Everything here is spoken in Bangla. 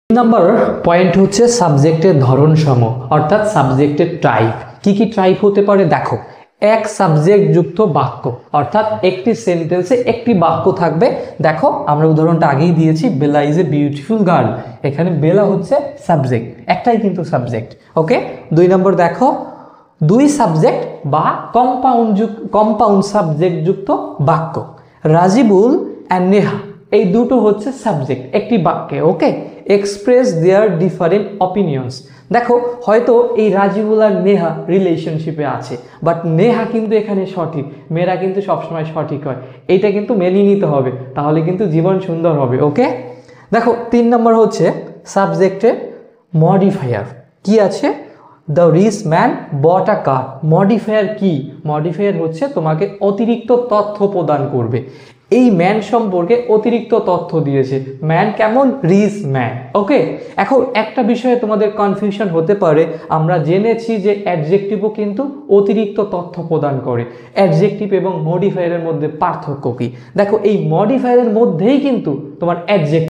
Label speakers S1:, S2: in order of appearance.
S1: নাম্বার পয়েন্ট হচ্ছে সাবজেক্টের ধরন সম অর্থাৎ সাবজেক্টের টাইপ। কি কি টাইপ হতে পারে দেখো, এক সাবজেক্ট যুক্ত বাক্য অর্থাৎ একটি সেন্টেন্সে একটি বাক্য থাকবে। দেখো আমরা উদাহরণটা আগেই দিয়েছি, বেলা ইজ এ বিউটিফুল গার্ল। এখানে বেলা হচ্ছে সাবজেক্ট, একটাই কিন্তু সাবজেক্ট। ওকে, 2 নম্বর দেখো, দুই সাবজেক্ট বা কম্পাউন্ড সাবজেক্ট যুক্ত বাক্য। রাজিবুল অ্যান্ড নেহা এই দুটো হচ্ছে সাবজেক্ট একটি বাক্যে। ওকে, এক্সপ্রেস দেয়ার ডিফারেন্ট অপিনিয়ন্স। দেখো হয়তো এই রাজিবুল আর নেহা রিলেশনশিপে আছে, বাট নেহা কিন্তু এখানে সঠিক, মেয়েরা কিন্তু সবসময় সঠিক হয়, এইটা কিন্তু মেনে নিতে হবে, তাহলে কিন্তু জীবন সুন্দর হবে। ওকে, দেখো 3 নম্বর হচ্ছে সাবজেক্টের মডিফায়ার। কি আছে, the rich man but a car. Modifier কি? মডিফায়ার হচ্ছে তোমাকে অতিরিক্ত তথ্য প্রদান করবে। এই ম্যান সম্পর্কে অতিরিক্ত তথ্য দিয়েছে। ম্যান কেমন? Rich man. ওকে, এখন একটা বিষয়ে তোমাদের কনফিউশন হতে পারে, আমরা জেনেছি যে অ্যাডজেক্টিভও কিন্তু অতিরিক্ত তথ্য প্রদান করে। অ্যাডজেক্টিভ এবং মডিফায়ারের মধ্যে পার্থক্য কি? দেখো এই মডিফায়ারের মধ্যেই কিন্তু তোমার অ্যাডজেক্টিভ